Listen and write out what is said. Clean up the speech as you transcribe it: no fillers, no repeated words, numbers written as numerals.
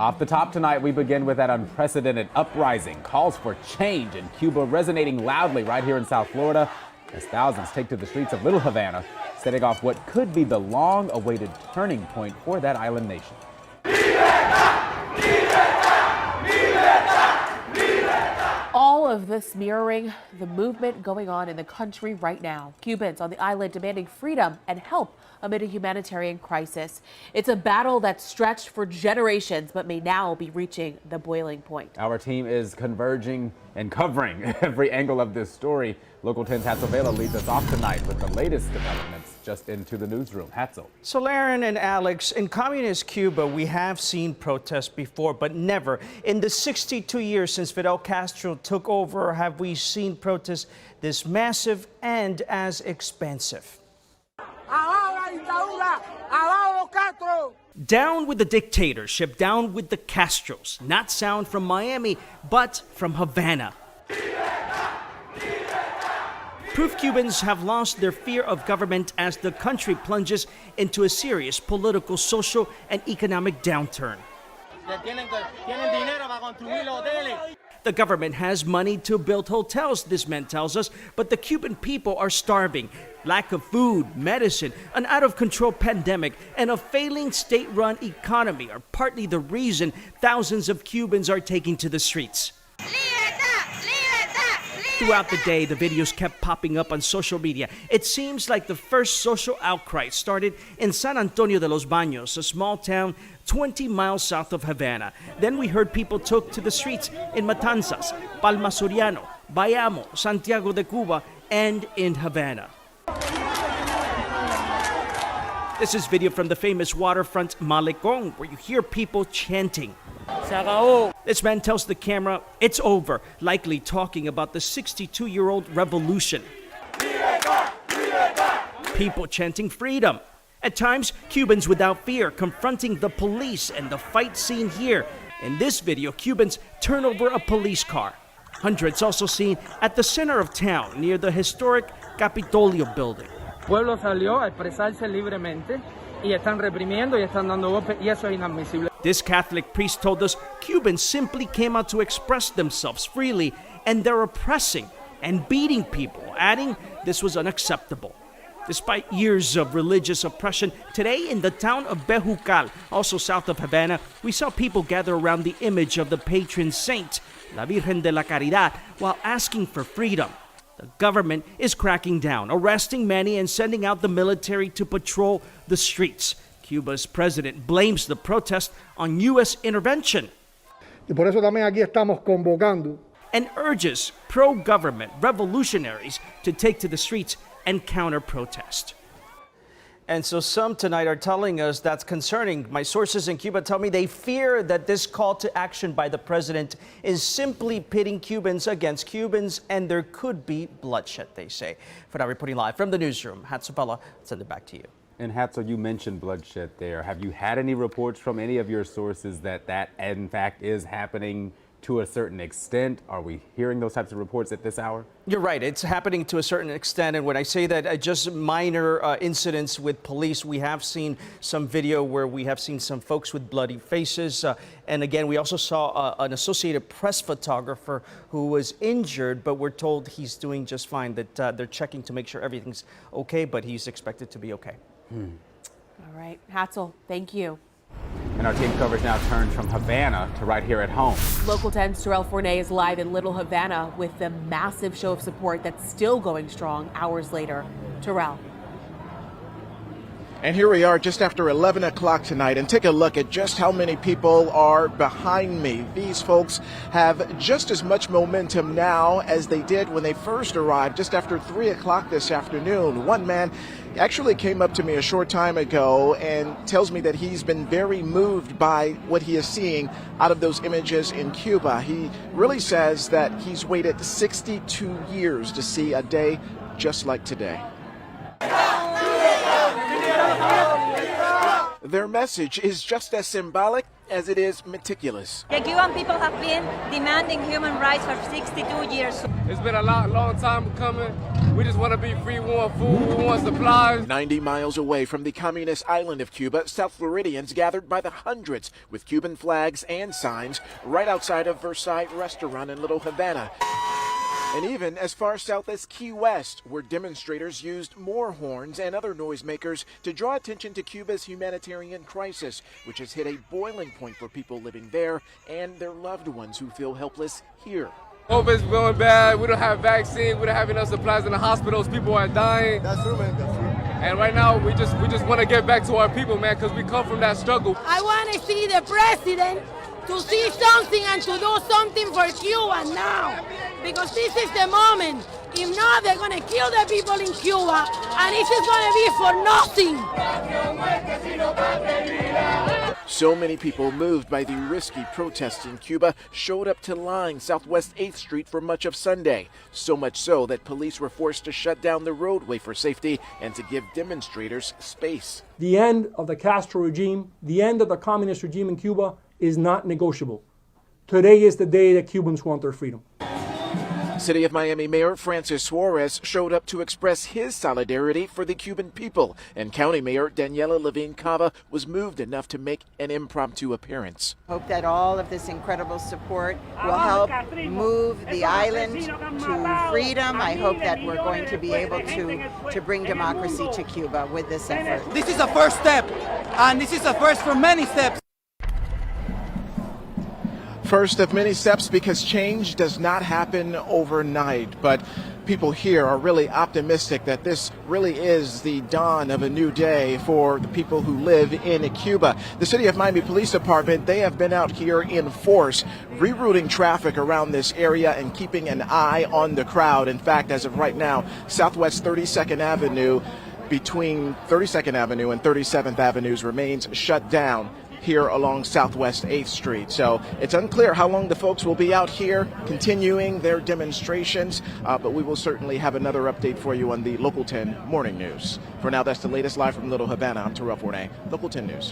Off the top tonight, we begin with that unprecedented uprising. Calls for change in Cuba resonating loudly right here in South Florida as thousands take to the streets of Little Havana, setting off what could be the long-awaited turning point for that island nation. All of this mirroring the movement going on in the country right now. Cubans on the island demanding freedom and help amid a humanitarian crisis. It's a battle that's stretched for generations, but may now be reaching the boiling point. Our team is converging and covering every angle of this story. Local 10's Hatzel Vela leads us off tonight with the latest developments just into the newsroom. Hatzel. So Laren and Alex, in communist Cuba, we have seen protests before, but never in the 62 years since Fidel Castro took over have we seen protests this massive and as expansive. Down with the dictatorship, down with the Castros. Not sound from Miami, but from Havana. Proof Cubans have lost their fear of government as the country plunges into a serious political, social, and economic downturn. The government has money to build hotels, this man tells us, but the Cuban people are starving. Lack of food, medicine, an out-of-control pandemic, and a failing state-run economy are partly the reason thousands of Cubans are taking to the streets. Throughout the day, the videos kept popping up on social media. It seems like the first social outcry started in San Antonio de los Baños, a small town 20 miles south of Havana. Then we heard people took to the streets in Matanzas, Palma Soriano, Bayamo, Santiago de Cuba, and in Havana. This is video from the famous waterfront Malecón, where you hear people chanting. This man tells the camera it's over, likely talking about the 62-year-old revolution. People chanting freedom. At times, Cubans without fear confronting the police, and the fight seen here. In this video, Cubans turn over a police car. Hundreds also seen at the center of town near the historic Capitolio building. El pueblo salió a expresarse libremente y están reprimiendo y están dando golpes y eso es inadmisible. This Catholic priest told us Cubans simply came out to express themselves freely and they're oppressing and beating people, adding this was unacceptable. Despite years of religious oppression, today in the town of Bejucal, also south of Havana, we saw people gather around the image of the patron saint, La Virgen de la Caridad, while asking for freedom. The government is cracking down, arresting many and sending out the military to patrol the streets. Cuba's president blames the protest on U.S. intervention. Y por eso también aquí estamos convocando. And urges pro-government revolutionaries to take to the streets and counter-protest. And so some tonight are telling us that's concerning. My sources in Cuba tell me they fear that this call to action by the president is simply pitting Cubans against Cubans, and there could be bloodshed, they say. For now, reporting live from the newsroom, Hatzel Vela, send it back to you. And Hatzel, you mentioned bloodshed there. Have you had any reports from any of your sources that in fact is happening to a certain extent? Are we hearing those types of reports at this hour? You're right. It's happening to a certain extent. And when I say that, just minor incidents with police, we have seen some video where we have seen some folks with bloody faces. And again, we also saw an Associated Press photographer who was injured, but we're told he's doing just fine, that they're checking to make sure everything's okay, but he's expected to be okay. All right, Hatzel, thank you. And our team coverage now turns from Havana to right here at home. Local 10's Terrell Fournay is live in Little Havana with the massive show of support that's still going strong hours later. Terrell. And here we are just after 11 o'clock tonight, and take a look at just how many people are behind me. These folks have just as much momentum now as they did when they first arrived just after 3 o'clock this afternoon. One man actually came up to me a short time ago and tells me that he's been very moved by what he is seeing out of those images in Cuba. He really says that he's waited 62 years to see a day just like today. Their message is just as symbolic as it is meticulous. The Cuban people have been demanding human rights for 62 years. It's been a long time coming. We just want to be free. We want food, we want supplies. 90 miles away from the communist island of Cuba, South Floridians gathered by the hundreds with Cuban flags and signs right outside of Versailles Restaurant in Little Havana. And even as far south as Key West, where demonstrators used more horns and other noisemakers to draw attention to Cuba's humanitarian crisis, which has hit a boiling point for people living there and their loved ones who feel helpless here. COVID's going bad. We don't have vaccines. We don't have enough supplies in the hospitals. People are dying. That's true, man. That's true. And right now, we just want to get back to our people, man, because we come from that struggle. I want to see the president to see something and to do something for Cuba now, because this is the moment. If not, they're going to kill the people in Cuba, and this is going to be for nothing. So many people moved by the risky protests in Cuba showed up to line Southwest 8th Street for much of Sunday. So much so that police were forced to shut down the roadway for safety and to give demonstrators space. The end of the Castro regime, the end of the communist regime in Cuba is not negotiable. Today is the day that Cubans want their freedom. City of Miami Mayor Francis Suarez showed up to express his solidarity for the Cuban people, and County Mayor Daniela Levine Cava was moved enough to make an impromptu appearance. Hope that all of this incredible support will help move the island to freedom. I hope that we're going to be able to bring democracy to Cuba with this effort. This is a first step, and this is a first for many steps. First of many steps, because change does not happen overnight, but people here are really optimistic that this really is the dawn of a new day for the people who live in Cuba. The City of Miami Police Department, they have been out here in force, rerouting traffic around this area and keeping an eye on the crowd. In fact, as of right now, Southwest 32nd Avenue, between 32nd Avenue and 37th Avenues remains shut down here along Southwest 8th Street. So it's unclear how long the folks will be out here continuing their demonstrations, but we will certainly have another update for you on the Local 10 Morning News. For now, that's the latest live from Little Havana. I'm Terrell Forney, Local 10 News.